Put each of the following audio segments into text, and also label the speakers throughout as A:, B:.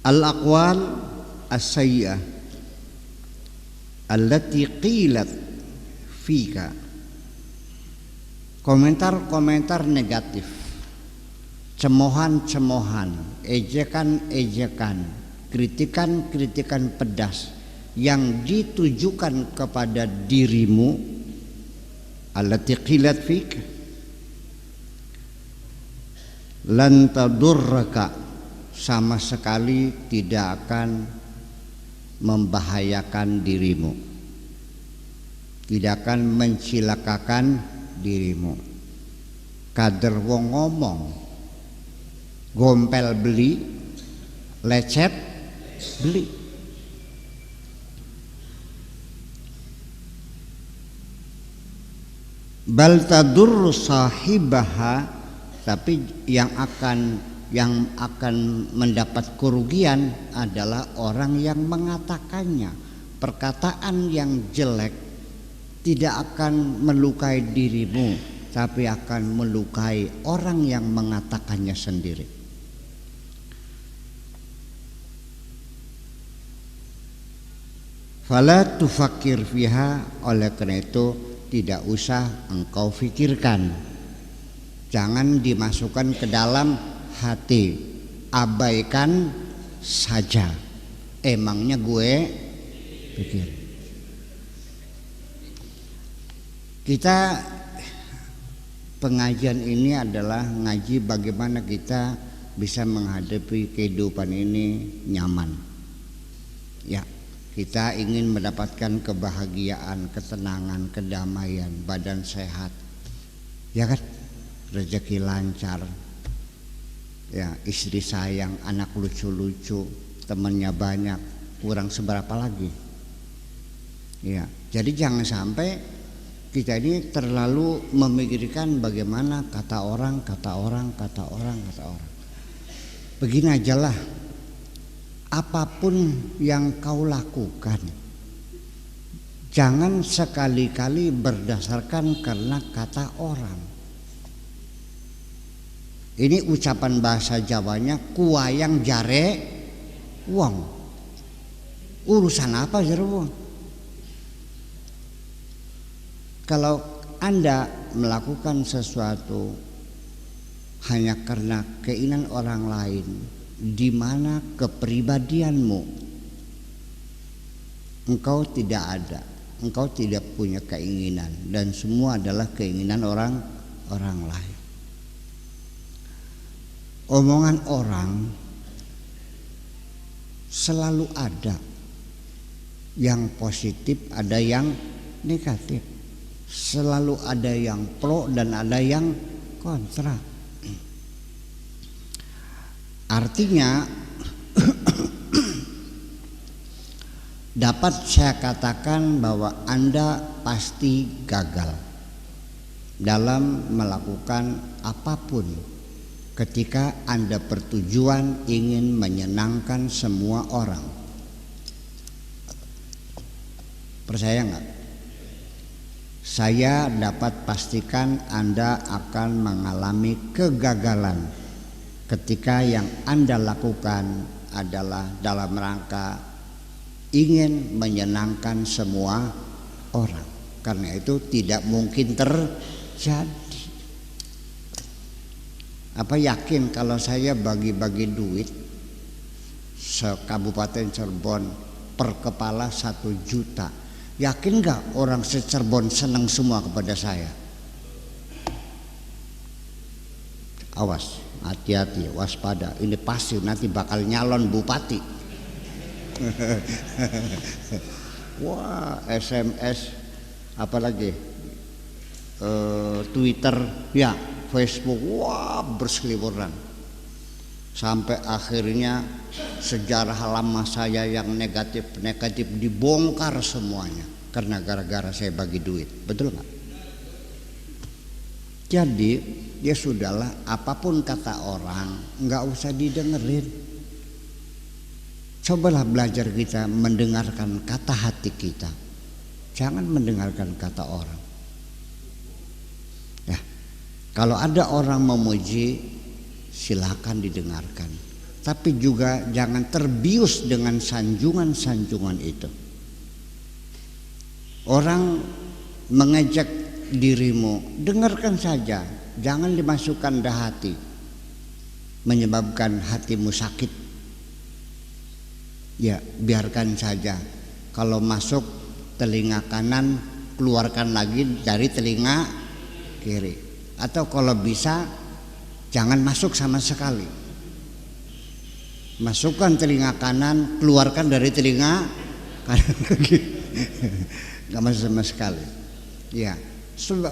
A: Al-aqwal as-sayyi'ah allati qilat fika. Komentar-komentar negatif, cemohan-cemohan, ejekan-ejekan, kritikan-kritikan pedas yang ditujukan kepada dirimu, allati qilat fika, lan tadurraka, sama sekali tidak akan membahayakan dirimu, tidak akan mencilakakan dirimu. Kader wong ngomong, gompel beli, lecet beli. Bal tadur sahibaha, tapi yang akan mendapat kerugian adalah orang yang mengatakannya. Perkataan yang jelek tidak akan melukai dirimu, tapi akan melukai orang yang mengatakannya sendiri. Fala tufakir fiha, oleh karena itu tidak usah engkau fikirkan, jangan dimasukkan ke dalam hati, abaikan saja. Emangnya gue pikir. Kita pengajian ini adalah ngaji bagaimana kita bisa menghadapi kehidupan ini nyaman. Ya, kita ingin mendapatkan kebahagiaan, ketenangan, kedamaian, badan sehat, ya kan, rezeki lancar, ya, istri sayang, anak lucu-lucu, temannya banyak, kurang seberapa lagi. Ya, jadi jangan sampai kita ini terlalu memikirkan bagaimana kata orang. Begini ajalah, apapun yang kau lakukan, jangan sekali-kali berdasarkan karena kata orang. Ini ucapan bahasa Jawanya, kuayang jare wong. Urusan apa jare wong? Kalau Anda melakukan sesuatu hanya karena keinginan orang lain, di mana kepribadianmu engkau tidak ada, engkau tidak punya keinginan, dan semua adalah keinginan orang lain. Omongan orang selalu ada yang positif, ada yang negatif, selalu ada yang pro dan ada yang kontra. Artinya dapat saya katakan bahwa Anda pasti gagal dalam melakukan apapun ketika Anda bertujuan ingin menyenangkan semua orang. Percaya nggak? Saya dapat pastikan Anda akan mengalami kegagalan ketika yang Anda lakukan adalah dalam rangka ingin menyenangkan semua orang. Karena itu tidak mungkin terjadi. Apa yakin kalau saya bagi-bagi duit se-Kabupaten Cirebon per kepala 1 juta, yakin gak orang se-Cirebon senang semua kepada saya? Awas, hati-hati, waspada, ini pasti nanti bakal nyalon bupati. Wah, SMS, apalagi Twitter, ya, Facebook, wah, berseliweran. Sampai akhirnya sejarah lama saya yang negatif dibongkar semuanya karena gara-gara saya bagi duit. Betul nggak? Jadi ya sudahlah, apapun kata orang nggak usah didengerin. Cobalah belajar kita mendengarkan kata hati kita, jangan mendengarkan kata orang. Kalau ada orang memuji, silakan didengarkan. tapi juga jangan terbius dengan sanjungan-sanjungan itu. Orang mengejek dirimu, dengarkan saja, jangan dimasukkan ke hati, menyebabkan hatimu sakit. Ya, biarkan saja. Kalau masuk telinga kanan, keluarkan lagi dari telinga kiri. Atau kalau bisa, jangan masuk sama sekali. Masukkan telinga kanan, keluarkan dari telinga kanan lagi. Gak masuk sama sekali. Ya,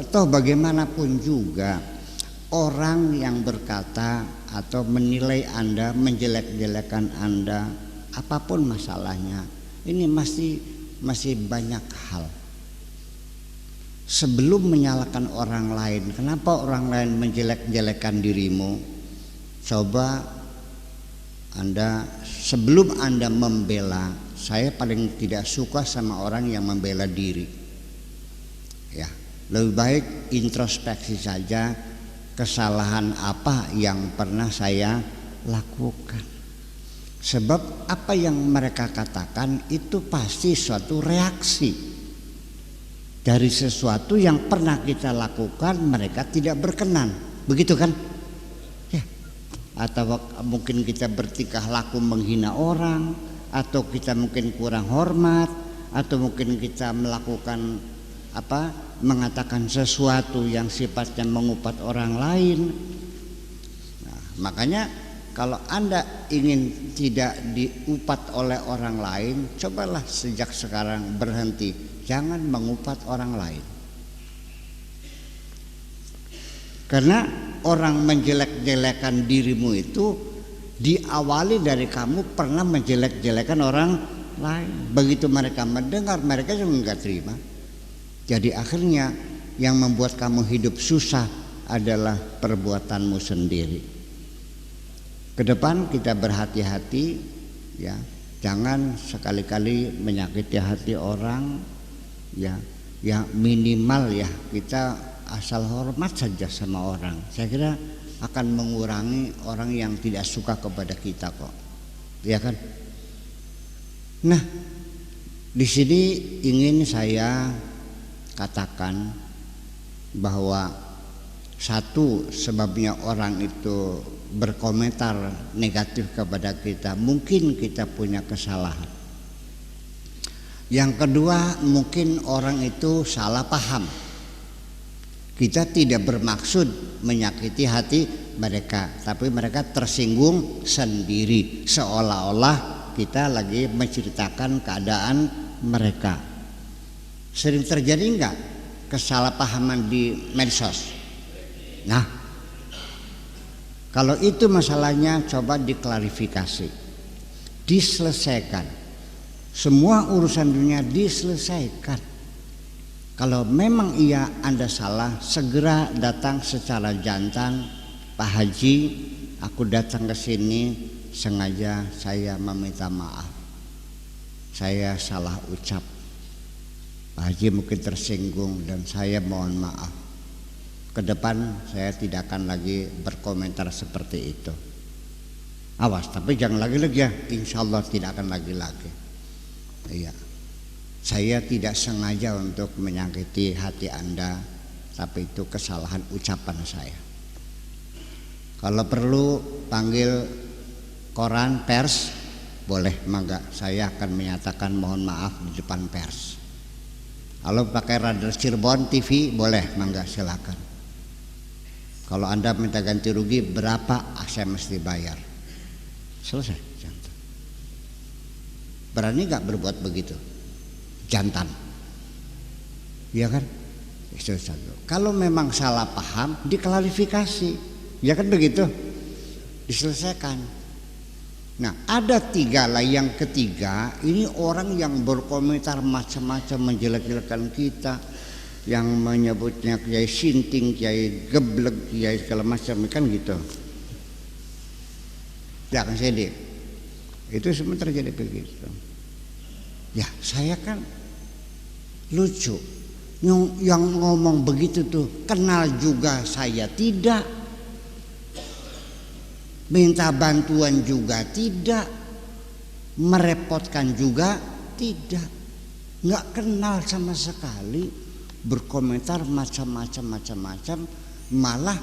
A: toh bagaimanapun juga orang yang berkata atau menilai Anda, menjelek-jelekan Anda, apapun masalahnya, ini masih banyak hal. Sebelum menyalahkan orang lain, kenapa orang lain menjelek-jelekan dirimu? Coba Anda, sebelum Anda membela, saya paling tidak suka sama orang yang membela diri. Ya, lebih baik introspeksi saja, kesalahan apa yang pernah saya lakukan. Sebab apa yang mereka katakan itu pasti suatu reaksi dari sesuatu yang pernah kita lakukan, mereka tidak berkenan. Begitu kan? Ya. Atau mungkin kita bertingkah laku menghina orang, atau kita mungkin kurang hormat, atau mungkin kita melakukan mengatakan sesuatu yang sifatnya mengupat orang lain. Nah, makanya kalau Anda ingin tidak diupat oleh orang lain, cobalah sejak sekarang berhenti, jangan mengupat orang lain. Karena orang menjelek-jelekan dirimu itu diawali dari kamu pernah menjelek-jelekan orang lain. Begitu mereka mendengar, mereka juga nggak terima. Jadi akhirnya yang membuat kamu hidup susah adalah perbuatanmu sendiri. Kedepan kita berhati-hati, ya, jangan sekali-kali menyakiti hati orang, ya, ya minimal ya kita asal hormat saja sama orang. Saya kira akan mengurangi orang yang tidak suka kepada kita kok, ya kan? Nah, di sini ingin saya katakan bahwa satu sebabnya orang itu berkomentar negatif kepada kita, mungkin kita punya kesalahan. Yang kedua, mungkin orang itu salah paham. Kita tidak bermaksud menyakiti hati mereka, tapi mereka tersinggung sendiri, seolah-olah kita lagi menceritakan keadaan mereka. Sering terjadi enggak kesalahpahaman di medsos? Nah, kalau itu masalahnya coba diklarifikasi, diselesaikan. Semua urusan dunia diselesaikan. Kalau memang Anda salah, segera datang secara jantan, Pak Haji, aku datang ke sini sengaja saya meminta maaf. Saya salah ucap. Pak Haji mungkin tersinggung dan saya mohon maaf. Ke depan saya tidak akan lagi berkomentar seperti itu. Awas, tapi jangan lagi-lagi ya. Insya Allah tidak akan lagi-lagi. Iya. Saya tidak sengaja untuk menyakiti hati Anda, tapi itu kesalahan ucapan saya. Kalau perlu panggil koran pers, boleh, mangga. Saya akan menyatakan mohon maaf di depan pers. Kalau pakai radar Cirebon TV, boleh, mangga, silakan. Kalau Anda minta ganti rugi berapa, saya mesti bayar. Selesai, jantan. Berani gak berbuat begitu? Jantan, ya kan? Itu satu. Kalau memang salah paham, diklarifikasi, ya kan begitu, diselesaikan. Nah, ada tiga lah. Yang ketiga, ini orang yang berkomentar macam-macam menjelek-jelekan kita, yang menyebutnya kiai sinting, kiai geblek, kiai segala macam, kan gitu. Jangan sedih. Itu semua terjadi begitu. Ya, saya kan lucu. Yang ngomong begitu tuh kenal juga saya tidak. minta bantuan juga tidak, merepotkan juga tidak, nggak kenal sama sekali, berkomentar macam-macam, malah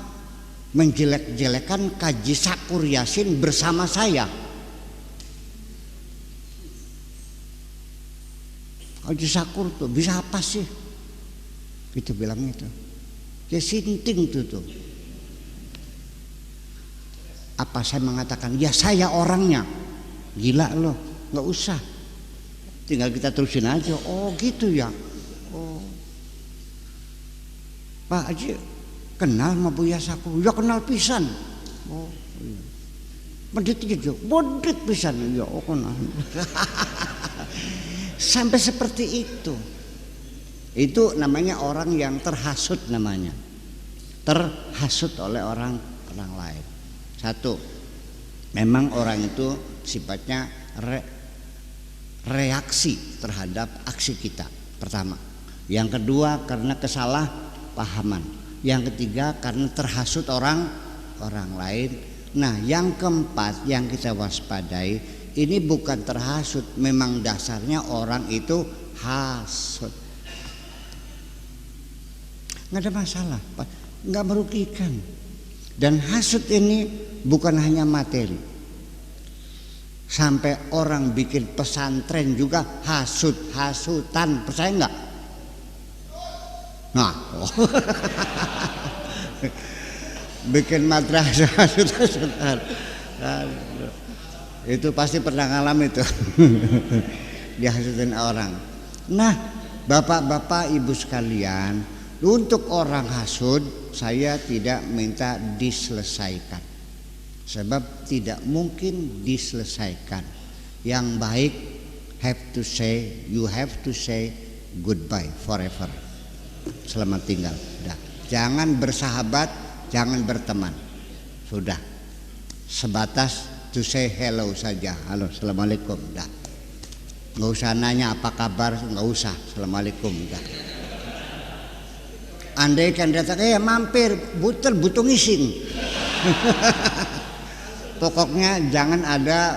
A: menjelek-jelekan kaji Sakur Yasin bersama saya. Kaji Sakur tuh bisa apa sih? Itu bilangnya tuh, ya sinting tuh. Apa saya mengatakan, ya saya orangnya. Gila loh, nggak usah. Tinggal kita terusin aja. Oh gitu ya. Oh, Pak Haji kenal sama Buya Sakur? Ya kenal pisan. Oh iya. Medit gitu, bodit pisan. Ya oh kenal. Sampai seperti itu. Itu namanya orang yang terhasut namanya. Terhasut oleh orang lain. Satu, memang orang itu sifatnya reaksi terhadap aksi kita. Pertama. Yang kedua karena kesalahpahaman. Yang ketiga karena terhasut orang lain. Nah, yang keempat yang kita waspadai ini bukan terhasut, memang dasarnya orang itu hasut. Nggak ada masalah, nggak merugikan. Dan hasut ini bukan hanya materi. Sampai orang bikin pesantren juga hasutan, percaya nggak? Nah, bikin madrasah hasutan. Itu pasti pernah ngalamin itu. Dihasutin orang. Nah, bapak-bapak ibu sekalian, untuk orang hasud saya tidak minta diselesaikan, sebab tidak mungkin diselesaikan. Yang baik you have to say goodbye forever. Selamat tinggal. Udah. Jangan bersahabat, jangan berteman. Sudah. Sebatas to say hello saja. Halo, assalamualaikum. Udah. Nggak usah nanya apa kabar, nggak usah. Assalamualaikum. Udah. Andai kan datang, mampir, butuh ngising. Pokoknya jangan ada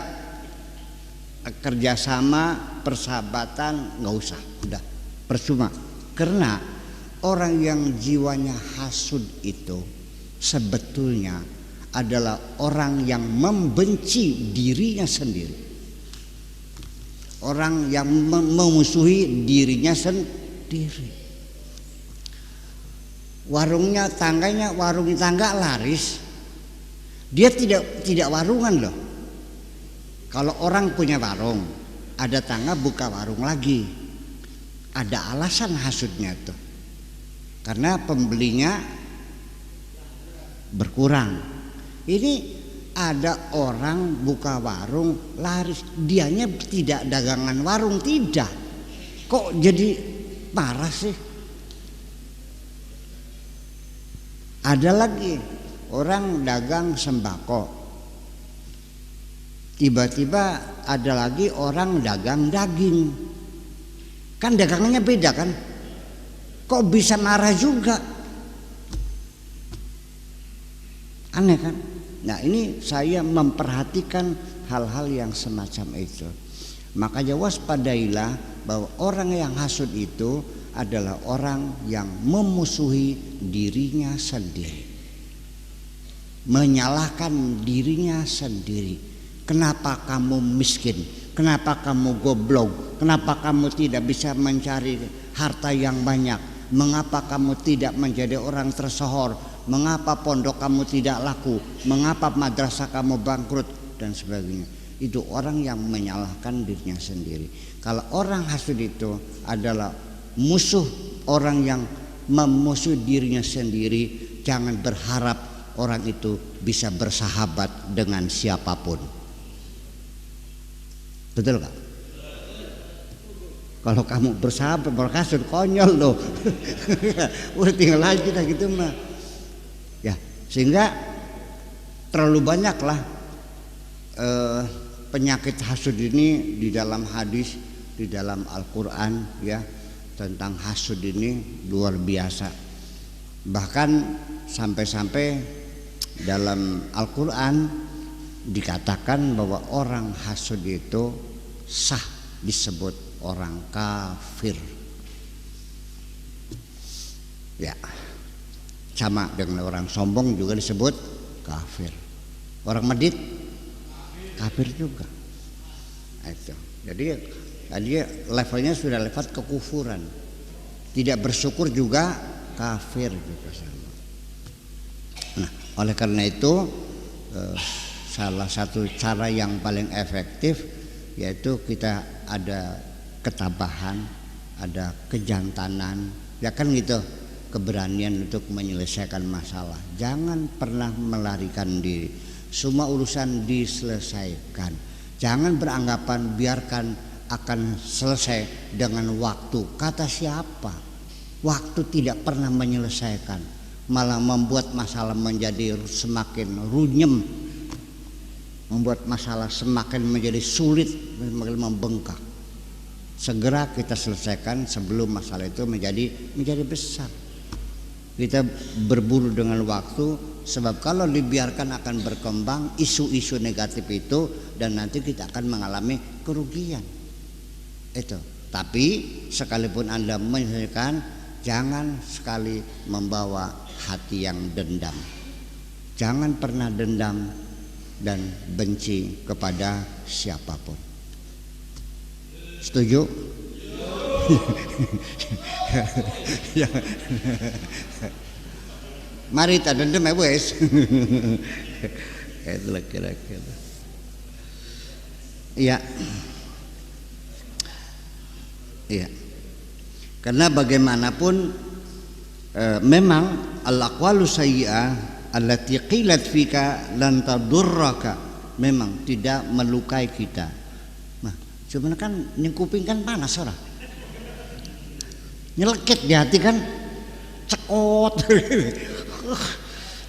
A: kerjasama, persahabatan, nggak usah, udah percuma. Karena orang yang jiwanya hasud itu sebetulnya adalah orang yang membenci dirinya sendiri, orang yang memusuhi dirinya sendiri. Warung tangga laris, dia tidak warungan loh. Kalau orang punya warung, ada tangga buka warung lagi, ada alasan hasudnya tuh, karena pembelinya berkurang. Ini ada orang buka warung laris, dianya tidak dagangan warung, tidak. Kok jadi marah sih? Ada lagi orang dagang sembako, tiba-tiba ada lagi orang dagang daging, kan dagangannya beda kan, kok bisa marah juga, aneh kan. Nah, ini saya memperhatikan hal-hal yang semacam itu. Makanya waspadailah bahwa orang yang hasud itu adalah orang yang memusuhi dirinya sendiri, menyalahkan dirinya sendiri. Kenapa kamu miskin? Kenapa kamu goblok? Kenapa kamu tidak bisa mencari harta yang banyak? Mengapa kamu tidak menjadi orang tersohor? Mengapa pondok kamu tidak laku? Mengapa madrasah kamu bangkrut? Dan sebagainya. Itu orang yang menyalahkan dirinya sendiri. Kalau orang hasud itu adalah musuh, orang yang memusuh dirinya sendiri, jangan berharap orang itu bisa bersahabat dengan siapapun. Betul gak? Kalau kamu bersahabat berkasut, konyol loh. Udah tinggal aja dah gitu mah. Ya, sehingga terlalu banyaklah penyakit hasud ini di dalam hadis, di dalam Al-Quran ya. Tentang hasud ini luar biasa. Bahkan sampai-sampai dalam Al-Quran dikatakan bahwa orang hasud itu sah disebut orang kafir. Ya, sama dengan orang sombong juga disebut kafir. Orang medit kafir juga. Itu. Jadi levelnya sudah level kekufuran. Tidak bersyukur juga kafir juga sama. Nah, oleh karena itu salah satu cara yang paling efektif yaitu kita ada ketabahan, ada kejantanan, ya kan gitu, keberanian untuk menyelesaikan masalah. Jangan pernah melarikan diri. Semua urusan diselesaikan. Jangan beranggapan biarkan akan selesai dengan waktu. Kata siapa? Waktu tidak pernah menyelesaikan, malah membuat masalah menjadi semakin runyem, membuat masalah semakin menjadi sulit, semakin membengkak. Segera kita selesaikan sebelum masalah itu menjadi besar. Kita berburu dengan waktu, sebab kalau dibiarkan akan berkembang isu-isu negatif itu dan nanti kita akan mengalami kerugian. Itu. Tapi sekalipun Anda menyelesaikan, jangan sekali membawa hati yang dendam. Jangan pernah dendam dan benci kepada siapapun. Setuju? Ya. Mari tak dendam ya wes. Itulah kira-kira. Iya. Iya. Karena bagaimanapun memang al-aqwalu sayyi'ah allati qilat fika lan tadurraka memang tidak melukai kita. Nah, cuman kan kuping kan panas ora. Nyelekit di hati kan cekot.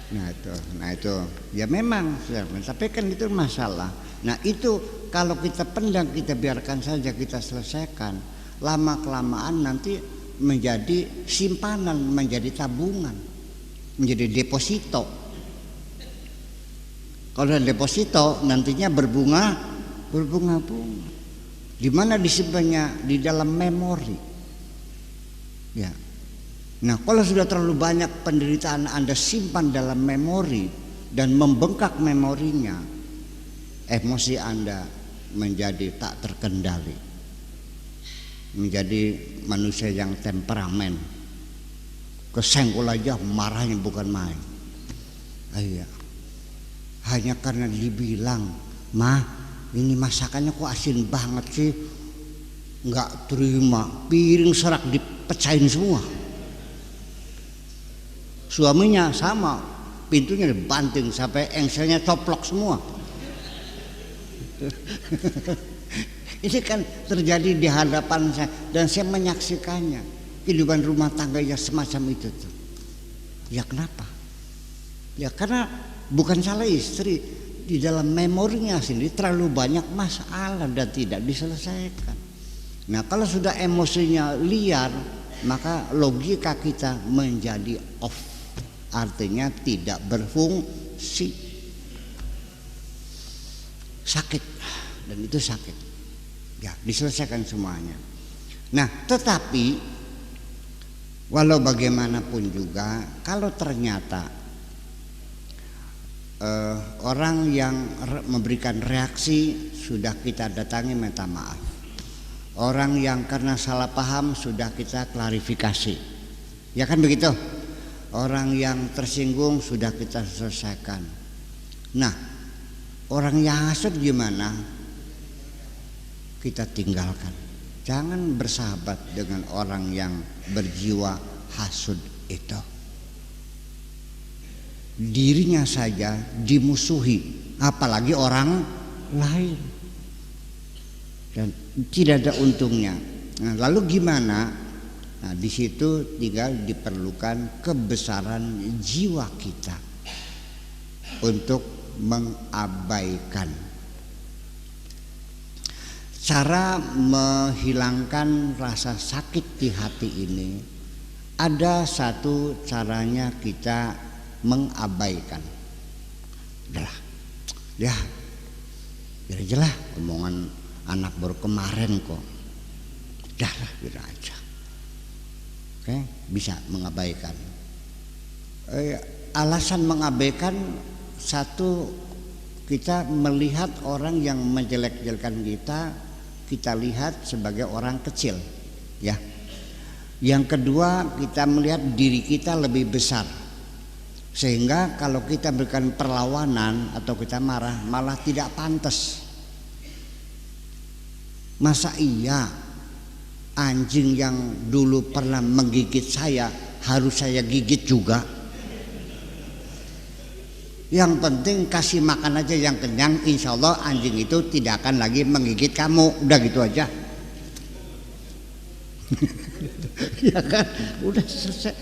A: Nah itu ya memang, tapi kan itu masalah. Nah itu kalau kita pendam, kita biarkan saja, kita selesaikan, lama kelamaan nanti menjadi simpanan, menjadi tabungan, menjadi deposito. Kalau deposito nantinya berbunga. Di mana disimpannya? Di dalam memori. Ya. Nah, kalau sudah terlalu banyak penderitaan Anda simpan dalam memori dan membengkak memorinya, emosi Anda menjadi tak terkendali, menjadi manusia yang temperamen, kesenggol aja marahnya bukan main. Iya. Hanya karena dibilang, "Mah, ini masakannya kok asin banget sih?" Nggak terima, piring serak dipecahin semua. Suaminya sama, pintunya dibanting sampai engselnya coplok semua. Ini kan terjadi di hadapan saya dan saya menyaksikannya. Kehidupan rumah tangga yang semacam itu tuh. Ya kenapa? Ya karena bukan salah istri, di dalam memorinya sendiri terlalu banyak masalah dan tidak diselesaikan. Nah, kalau sudah emosinya liar, maka logika kita menjadi off, artinya tidak berfungsi. Sakit, dan itu sakit. Ya, diselesaikan semuanya. Nah, tetapi walau bagaimanapun juga, kalau ternyata orang yang memberikan reaksi sudah kita datangi minta maaf. Orang yang karena salah paham sudah kita klarifikasi. Ya kan begitu? Orang yang tersinggung sudah kita selesaikan. Nah, orang yang hasud gimana? Kita tinggalkan. Jangan bersahabat dengan orang yang berjiwa hasud itu. Dirinya saja dimusuhi, apalagi orang lain, dan tidak ada untungnya. Nah, lalu gimana? Nah, di situ tinggal diperlukan kebesaran jiwa kita untuk mengabaikan. Cara menghilangkan rasa sakit di hati ini ada satu caranya, kita mengabaikan. Udah, ya biar aja lah omongan anak baru kemarin kok, udah lah biar aja. Oke, bisa mengabaikan. Alasan mengabaikan, satu, kita melihat orang yang menjelek-jelekan kita lihat sebagai orang kecil, ya. Yang kedua, kita melihat diri kita lebih besar, sehingga kalau kita berikan perlawanan atau kita marah malah tidak pantas. Masa iya anjing yang dulu pernah menggigit saya harus saya gigit juga? Yang penting kasih makan aja yang kenyang, insya Allah anjing itu tidak akan lagi menggigit kamu, udah gitu aja. Ya kan, udah selesai.